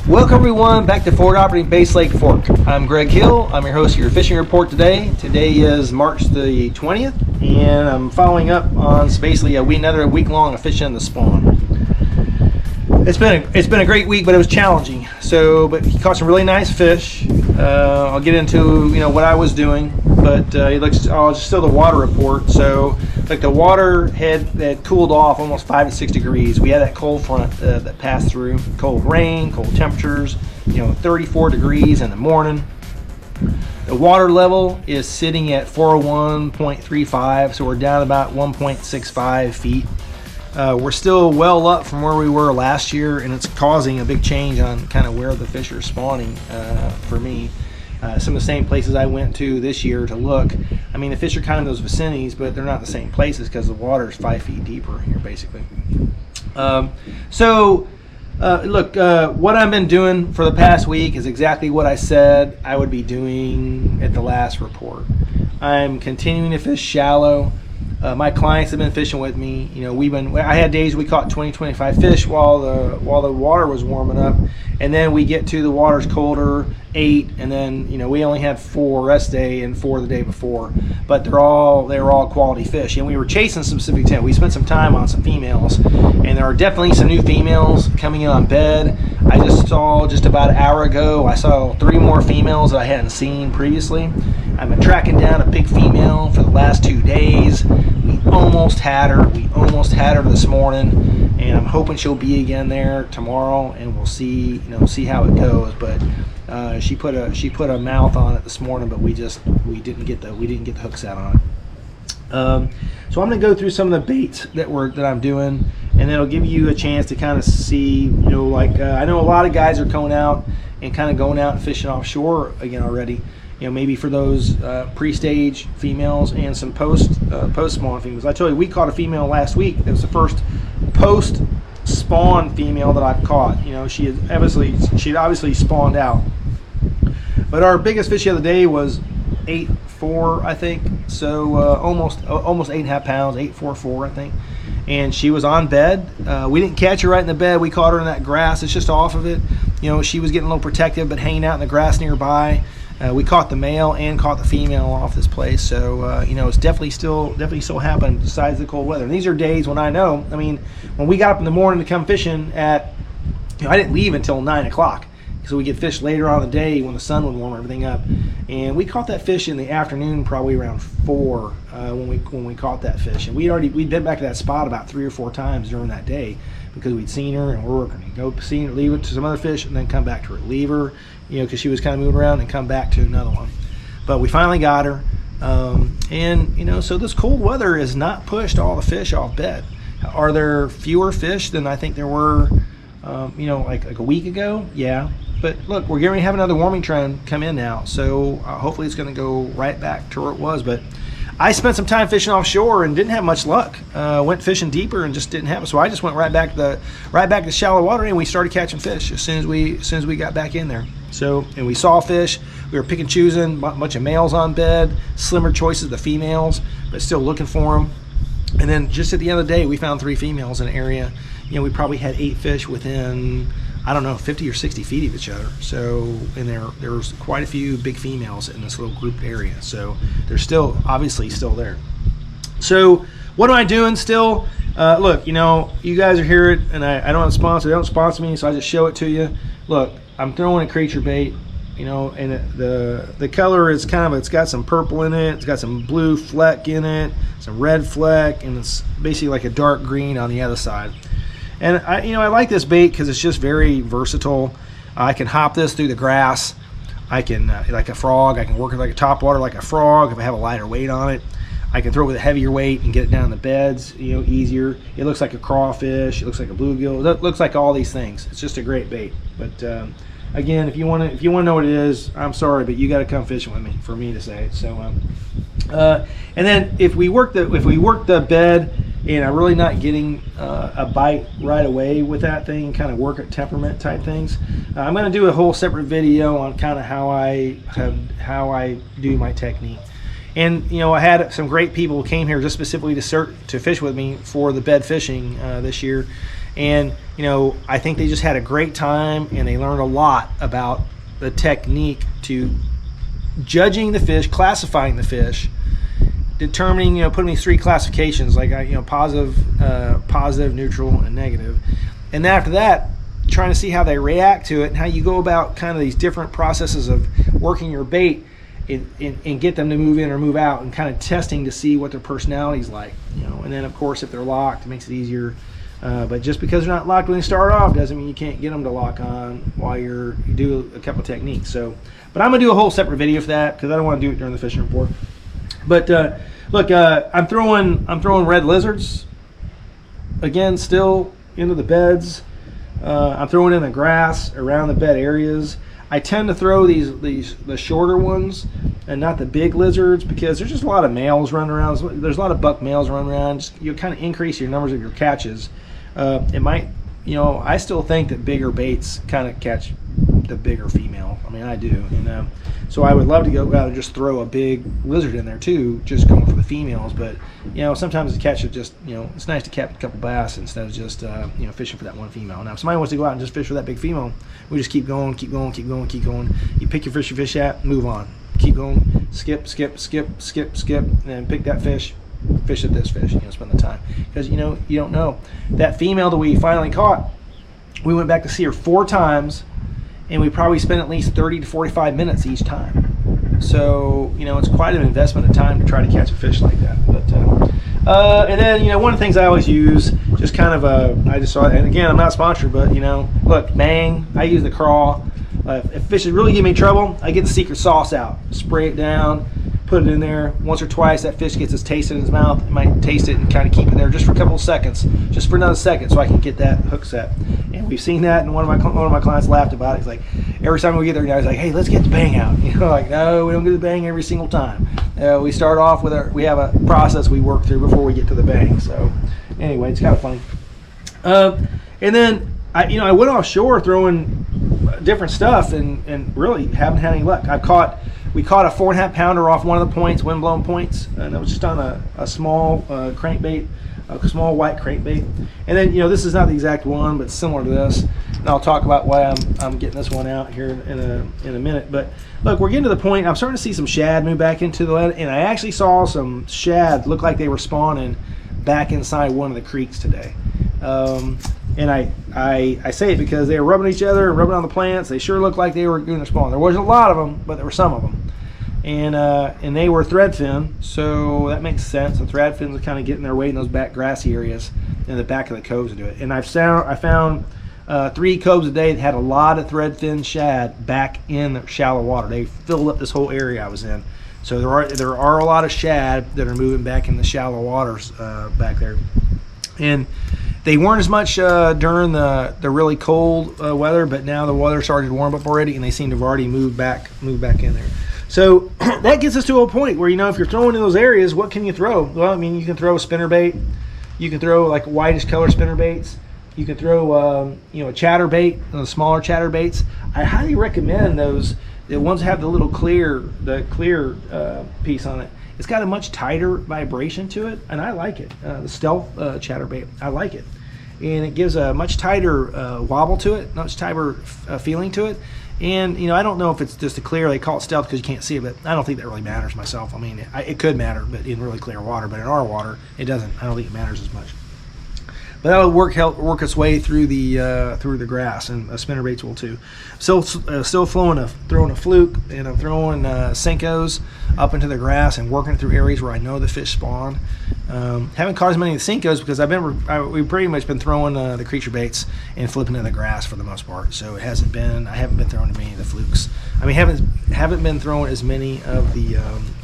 Welcome everyone back to Forward Operating Base Lake Fork. I'm Greg Hill. I'm your host of your fishing report today. Today is March the 20th, and I'm following up on basically another week long of fishing the spawn. It's been a great week, but it was challenging. But he caught some really nice fish. I'll get into what I was doing, but I'll just still the water report. So the water had cooled off almost 5 to 6 degrees. We had that cold front that passed through, cold rain, cold temperatures, 34 degrees in the morning. The water level is sitting at 401.35, so we're down about 1.65 feet. We're still well up from where we were last year, and it's causing a big change on kind of where the fish are spawning for me. Some of the same places I went to this year to look. I mean, the fish are kind of in those vicinities, but they're not the same places because the water is 5 feet deeper here, basically. What I've been doing for the past week is exactly what I said I would be doing at the last report. I'm continuing to fish shallow. My clients have been fishing with me. I had days we caught 20, 25 fish while the water was warming up, and then we get to the water's colder, 8, and then we only had 4 rest day and 4 the day before, but they were all quality fish, and we were chasing some specific time. We spent some time on some females, and there are definitely some new females coming in on bed. I just saw just about an hour ago, I saw 3 more females that I hadn't seen previously. I've been tracking down a big female for the last 2 days. We almost had her this morning, and I'm hoping she'll be again there tomorrow, and we'll see how it goes. But she put a mouth on it this morning, but we didn't get the hooks out on it. So I'm going to go through some of the baits that I'm doing, and it'll give you a chance to kind of see, I know a lot of guys are going out and fishing offshore again already. Maybe for those pre-stage females and some post-spawn females. I told you, we caught a female last week. It was the first post-spawn female that I've caught. She'd obviously spawned out. But our biggest fish the other day was 8.4, I think. So almost 8.5 pounds, 8.44, I think. And she was on bed. We didn't catch her right in the bed. We caught her in that grass. It's just off of it. She was getting a little protective, but hanging out in the grass nearby. We caught the male and caught the female off this place, so it's definitely still happening besides the cold weather. And these are days when I know. I mean, when we got up in the morning to come fishing I didn't leave until 9 o'clock, so we get fish later on in the day when the sun would warm everything up. And we caught that fish in the afternoon, probably around 4 when we caught that fish. And we'd been back to that spot about 3 or 4 times during that day because we'd seen her and we're working. Go see her, leave it to some other fish, and then come back to her. Leave her, because she was kind of moving around, and come back to another one. But we finally got her. So this cold weather has not pushed all the fish off bed. Are there fewer fish than I think there were, like a week ago? Yeah. But look, we're going to have another warming trend come in now. So hopefully it's going to go right back to where it was. But I spent some time fishing offshore and didn't have much luck. Went fishing deeper and just didn't have it. So I just went right back to shallow water, and we started catching fish as soon as we got back in there. So, and we saw fish. We were picking, choosing, a bunch of males on bed, slimmer choices, the females, but still looking for them. And then just at the end of the day, we found 3 females in an area. We probably had 8 fish within, 50 or 60 feet of each other. So, and there was quite a few big females in this little grouped area. So they're still obviously still there. So what am I doing still? Look, you guys are here, and I don't have a sponsor. They don't sponsor me, so I just show it to you. Look, I'm throwing a creature bait, and the color is it's got some purple in it. It's got some blue fleck in it, some red fleck, and it's basically like a dark green on the other side. And I like this bait because it's just very versatile. I can hop this through the grass. I can, like a frog, I can work it like a topwater like a frog if I have a lighter weight on it. I can throw it with a heavier weight and get it down the beds, easier. It looks like a crawfish. It looks like a bluegill. It looks like all these things. It's just a great bait. But again, if you want to know what it is, I'm sorry, but you got to come fishing with me for me to say it. So, and then if we work the bed and I'm really not getting a bite right away with that thing, kind of work at temperament type things, I'm going to do a whole separate video on kind of how I do my technique. And I had some great people who came here just specifically to fish with me for the bed fishing this year, and I think they just had a great time and they learned a lot about the technique to judging the fish, classifying the fish, determining, putting these 3 classifications, like positive, neutral, and negative. And after that, trying to see how they react to it and how you go about kind of these different processes of working your bait and get them to move in or move out, and kind of testing to see what their personality's like. And then of course if they're locked, it makes it easier. But just because they're not locked when they start off doesn't mean you can't get them to lock on while you do a couple techniques. So, but I'm gonna do a whole separate video for that because I don't want to do it during the fishing report. But look, I'm throwing red lizards again, still into the beds. I'm throwing in the grass around the bed areas. I tend to throw the shorter ones and not the big lizards because there's just a lot of males running around. There's a lot of buck males running around. You'll kind of increase your numbers of your catches. It might, I still think that bigger baits kind of catch the bigger female. I mean, I do. And so I would love to go out and just throw a big lizard in there too, just going for the females. But sometimes the catch is just, it's nice to catch a couple bass instead of just fishing for that one female. Now, if somebody wants to go out and just fish for that big female, we just keep going. You pick your fish at, move on, keep going, skip, and pick that fish. Fish at this fish. Spend the time because you don't know that female that we finally caught. We went back to see her 4 times. And we probably spent at least 30 to 45 minutes each time. So, it's quite an investment of time to try to catch a fish like that. But, and then, one of the things I always use, just kind of, I just saw it, and again, I'm not sponsored, but, look, Bang, I use the crawl. If fish is really giving me trouble, I get the secret sauce out, spray it down, put it in there. Once or twice, that fish gets its taste in his mouth. It might taste it and kind of keep it there just for a couple of seconds, just for another second, so I can get that hook set. And we've seen that, and one of my clients laughed about it. He's like, every time we get there, he's like, hey, let's get the Bang out. Like, no, we don't get the Bang every single time. We start off with we have a process we work through before we get to the Bang. So anyway, it's kind of funny. And then I went offshore throwing different stuff and really haven't had any luck. We caught a 4.5 pounder off one of the points, windblown points, and it was just on a small crankbait, a small white crankbait. And then this is not the exact one, but similar to this. And I'll talk about why I'm getting this one out here in a minute. But look, we're getting to the point. I'm starting to see some shad move back into the lead, and I actually saw some shad look like they were spawning back inside one of the creeks today. And I say it because they were rubbing each other, rubbing on the plants. They sure looked like they were going to spawn. There wasn't a lot of them, but there were some of them. And they were threadfin, so that makes sense. The threadfins are kind of getting their weight in those back grassy areas in the back of the coves to do it. And I found 3 coves a day that had a lot of threadfin shad back in the shallow water. They filled up this whole area I was in. So there are a lot of shad that are moving back in the shallow waters back there. And they weren't as much during the really cold weather, but now the weather started to warm up already, and they seem to have already moved back in there. So that gets us to a point where, if you're throwing in those areas, what can you throw? Well, I mean, you can throw a spinnerbait. You can throw like whitish color spinnerbaits. You can throw, a chatterbait, smaller chatterbaits. I highly recommend those. The ones that have the little clear piece on it. It's got a much tighter vibration to it, and I like it. The stealth chatterbait, I like it. And it gives a much tighter wobble to it, much tighter feeling to it. And, I don't know if it's just a clear, they call it stealth because you can't see it, but I don't think that really matters myself. I mean, it could matter, but in really clear water. But in our water, it doesn't. I don't think it matters as much. But that'll work its way through the grass, and spinnerbaits will too. Still throwing a fluke, and I'm throwing Senkos up into the grass and working through areas where I know the fish spawn. Haven't caught as many of the Senkos because we've pretty much been throwing the creature baits and flipping in the grass for the most part. So I haven't been throwing many of the flukes. I mean, haven't been throwing as many of the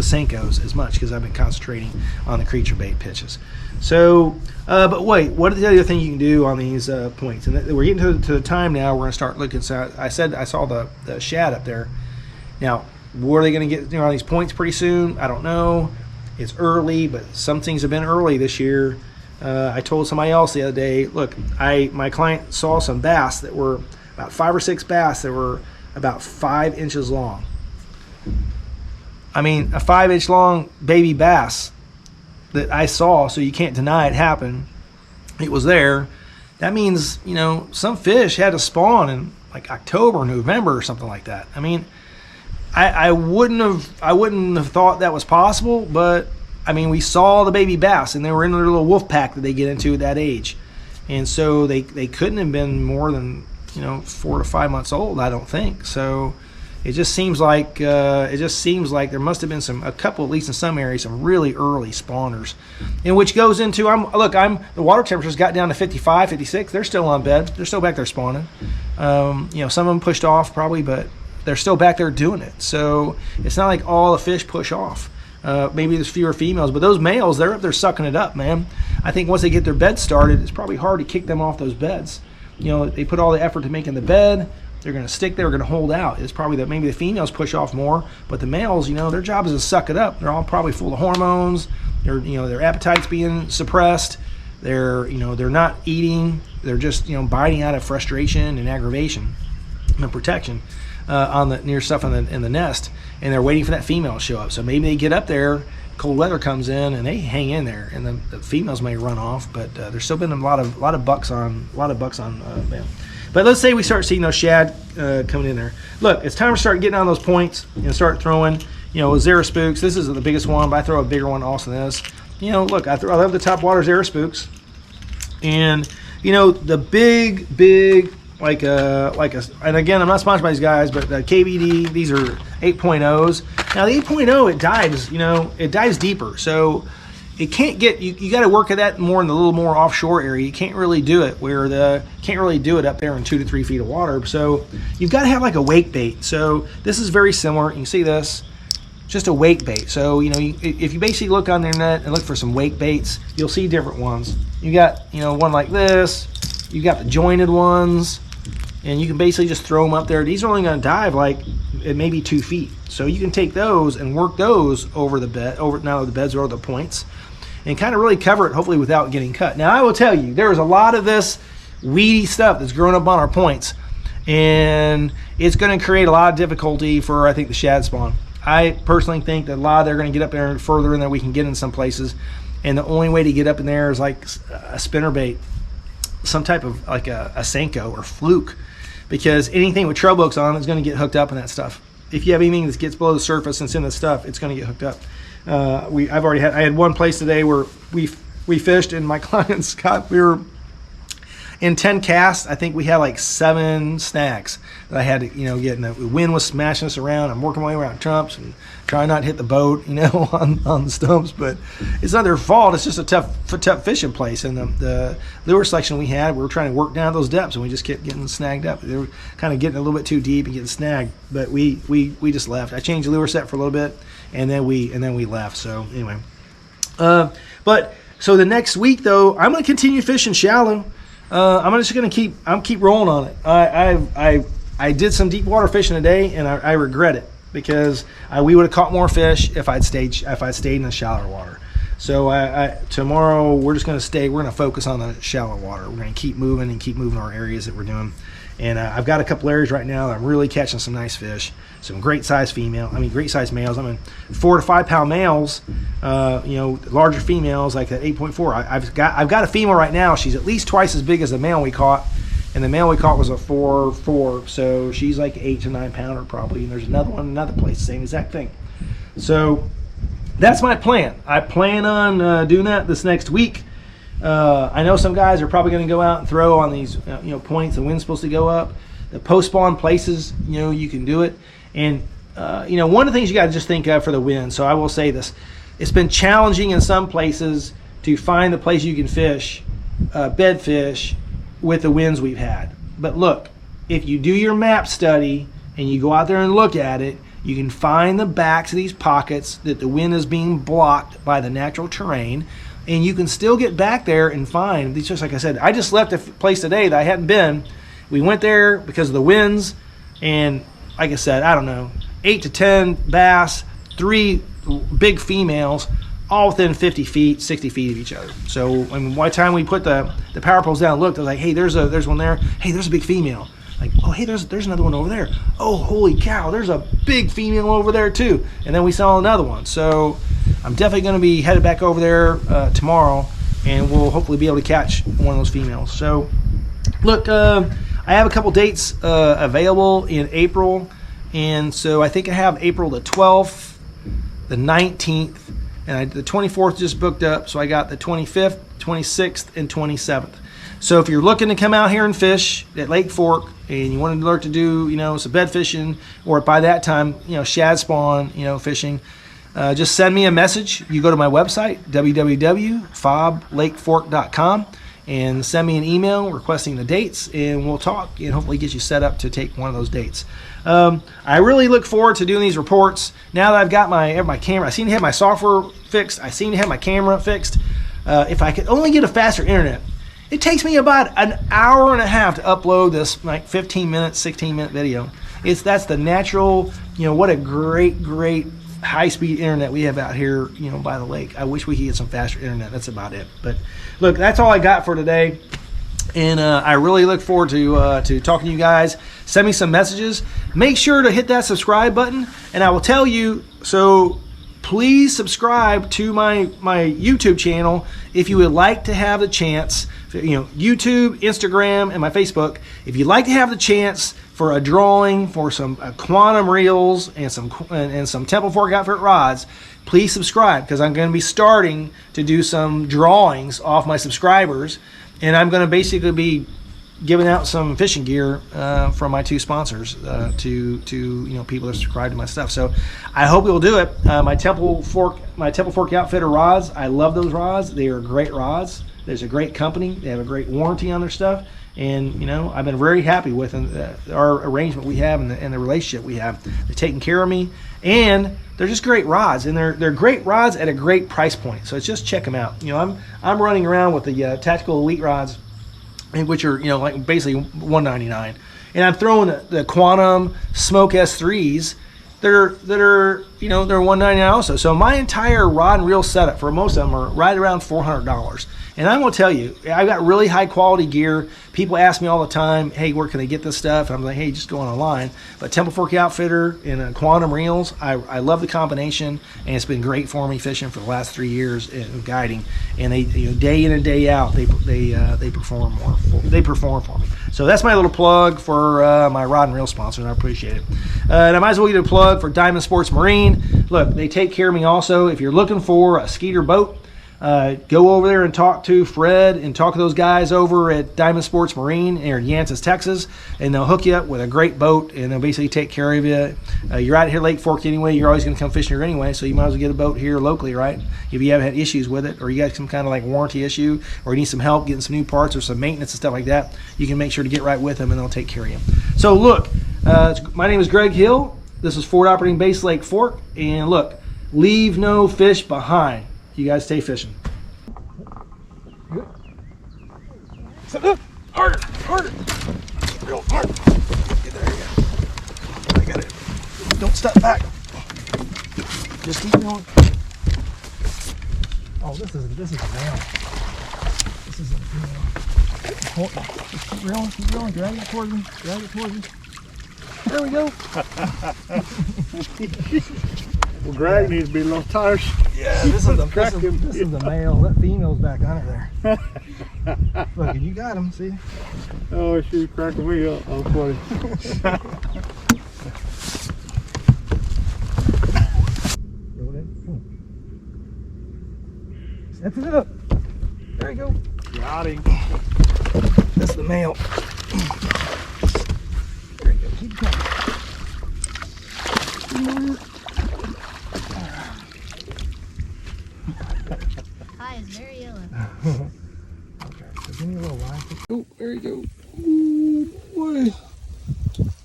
Senkos as much because I've been concentrating on the creature bait pitches. So, but wait, what the other thing you can do on these points, and we're getting to the time now. We're going to start looking. So I said I saw the shad up there. Now, were they going to get on these points pretty soon? I don't know. It's early, but some things have been early this year. I told somebody else the other day, look, my client saw some bass that were about 5 or 6 bass that were about 5 inches long. I mean, a 5-inch long baby bass that I saw, so you can't deny it happened. It was there. That means, some fish had to spawn in like October, November, or something like that. I mean, I wouldn't have thought that was possible, but I mean, we saw the baby bass, and they were in their little wolf pack that they get into at that age, and so they couldn't have been more than 4 to 5 months old, I don't think. So it just seems like there must have been a couple, at least in some areas, some really early spawners, and which goes into the water temperatures got down to 55, 56. They're still on bed. They're still back there spawning. Some of them pushed off probably, but they're still back there doing it. So it's not like all the fish push off. Maybe there's fewer females, but those males, they're up there sucking it up, man. I think once they get their bed started, it's probably hard to kick them off those beds. They put all the effort to making the bed. They're going to stick there, going to hold out. It's probably that maybe the females push off more, but the males, their job is to suck it up. They're all probably full of hormones. Their appetite's being suppressed. They're not eating. They're just biting out of frustration and aggravation and protection on the near stuff in the nest, and they're waiting for that female to show up. So maybe they get up there, cold weather comes in, and they hang in there, and the females may run off. But there's still been a lot of bucks on male. But let's say we start seeing those shad coming in there. Look, it's time to start getting on those points and start throwing. Zero spooks. This is the biggest one, but I throw a bigger one also than this. Look, I love the top water Zero spooks, and the big. And again, I'm not sponsored by these guys, but the KBD, these are 8.0s. Now the 8.0, it dives deeper, so it can't get you got to work at that more in the little more offshore area. You can't really do it up there in 2 to 3 feet of water. So you've got to have like a wake bait. So this is very similar. You can see this, just a wake bait. So if you basically look on the internet and look for some wake baits, you'll see different ones. You got one like this. You got the jointed ones. And you can basically just throw them up there. These are only going to dive like at maybe 2 feet. So you can take those and work those over the bed, now the beds or the points, and kind of really cover it, hopefully without getting cut. Now I will tell you, there is a lot of this weedy stuff that's growing up on our points, and it's going to create a lot of difficulty for, I think, the shad spawn. I personally think that a lot of they're going to get up there and further in there we can get in some places, and the only way to get up in there is like a spinnerbait, some type of like a Senko or fluke, because anything with treble hooks on is going to get hooked up in that stuff. If you have anything that gets below the surface and it's in the stuff, it's going to get hooked up. I had one place today where we fished, and my client Scott, we were in 10 casts. I think we had like 7 snags that I had to get. And the wind was smashing us around. I'm working my way around trumps and trying not to hit the boat on the stumps, but it's not their fault. It's just a tough fishing place. And the lure section we were trying to work down those depths, and we just kept getting snagged up. They were kind of getting a little bit too deep and getting snagged, but we just left. I changed the lure set for a little bit, and then we left. So anyway, but so the next week though, I'm going to continue fishing shallow. I'm just going to keep rolling on it. I did some deep water fishing today, and I regret it, because we would have caught more fish if I'd stayed in the shallower water. So tomorrow we're just going to focus on the shallow water. We're going to keep moving our areas that we're doing. And I've got a couple areas right now that I'm really catching some nice fish, some great size males. 4 to 5 pound males, larger females like that 8.4. I've got a female right now. She's at least twice as big as the male we caught, and the male we caught was a 4.4. So she's like 8 to 9 pounder probably. And there's another one in another place, same exact thing. So that's my plan. I plan on doing that this next week. I know some guys are probably going to go out and throw on these points. The wind's supposed to go up. The post spawn places, you can do it. And one of the things you got to just think of for the wind. So I will say this: it's been challenging in some places to find the place you can fish, bed fish, with the winds we've had. But look, if you do your map study and you go out there and look at it, you can find the backs of these pockets that the wind is being blocked by the natural terrain. and you can still get back there and find these. Just like I said, I just left a place today that I hadn't been. We went there because of the winds, and like I said, I don't know, 8 to 10 bass, 3 big females, all within 50 feet, 60 feet of each other. So I mean, by the time we put the power poles down and looked, I was like, hey, there's one there. Hey, there's a big female. Like, oh, hey, there's another one over there. Oh, holy cow, there's a big female over there too. And then we saw another one. So I'm definitely going to be headed back over there tomorrow, and we'll hopefully be able to catch one of those females. So look, I have a couple dates available in April. And so I think I have April the 12th, the 19th, and the 24th just booked up. So I got the 25th, 26th, and 27th. So if you're looking to come out here and fish at Lake Fork and you want to learn to do, you know, some bed fishing, or by that time, you know, shad spawn, you know, fishing, just send me a message. You go to my website, www.foblakefork.com, and send me an email requesting the dates, and we'll talk and hopefully get you set up to take one of those dates. I really look forward to doing these reports. Now that I've got my camera, I seem to have my software fixed. I seem to have my camera fixed. If I could only get a faster internet, it takes me about an hour and a half to upload this like 15-minute, 16-minute video. That's the natural, you know, what a great high-speed internet we have out here, you know, by the lake. I wish we could get some faster internet. That's about it. But look, that's all I got for today. And I really look forward to talking to you guys. Send me some messages. Make sure to hit that subscribe button, and I will tell you, so please subscribe to my YouTube channel if you would like to have the chance, you know, YouTube, Instagram, and my Facebook. If you'd like to have the chance for a drawing for some quantum reels and some Temple Fork Outfit rods, please subscribe, because I'm going to be starting to do some drawings off my subscribers, and I'm going to basically be giving out some fishing gear from my 2 sponsors to you know, people that subscribe to my stuff. So I hope you'll do it. My Temple Fork Outfitter rods, I love those rods. They are great rods. There's a great company. They have a great warranty on their stuff, and you know, I've been very happy with our arrangement we have and the relationship we have. They're taking care of me, and they're just great rods, and they're great rods at a great price point. So just check them out. You know, I'm running around with the Tactical Elite rods, which are, you know, like basically $199, and I'm throwing the Quantum Smoke S3s that are you know, they're $199 also. So my entire rod and reel setup for most of them are right around $400. And I'm going to tell you, I've got really high quality gear. People ask me all the time, hey, where can I get this stuff? And I'm like, hey, just go online. But Temple Fork Outfitter and Quantum Reels, I love the combination, and it's been great for me fishing for the last 3 years in guiding. And they, you know, day in and day out, they perform for me. So that's my little plug for my rod and reel sponsor, and I appreciate it. And I might as well get a plug for Diamond Sports Marine. Look, they take care of me also. If you're looking for a skeeter boat, go over there and talk to Fred and talk to those guys over at Diamond Sports Marine in Yantis, Texas, and they'll hook you up with a great boat, and they'll basically take care of you. You're out here Lake Fork anyway. You're always going to come fishing here anyway, so you might as well get a boat here locally, right? If you haven't had issues with it, or you got some kind of like warranty issue, or you need some help getting some new parts or some maintenance and stuff like that, you can make sure to get right with them, and they'll take care of you. So look, my name is Greg Hill. This is Forward Operating Base Lake Fork, and look, leave no fish behind. You guys stay fishing. Good. Harder. Real hard. There you go. I got it. Don't step back. Just keep going. Oh, this is a nail. This is a nail. Just keep reeling. Drag it towards me. There we go. Well, Greg needs to be a little tired. Yeah, this is the male. That female's back under there. Look, you got him, see? Oh, she's cracking me up. I'm funny. Step it up. There you go. Got him. That's the male. There you go. Keep going. Hi, it's very yellow. Okay, so give me a little line. Oh, there you go. Ooh, boy.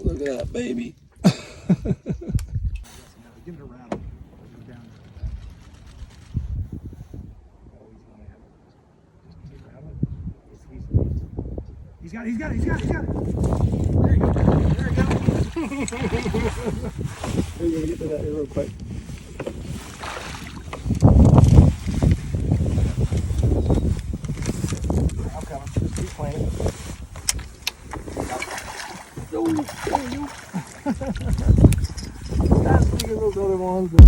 Look at that baby. Give it a rattle. He's got it. There you go. There you go. We're gonna get to that here real quick. I'm coming. Just keep playing. Yo. Not as big as those other ones, but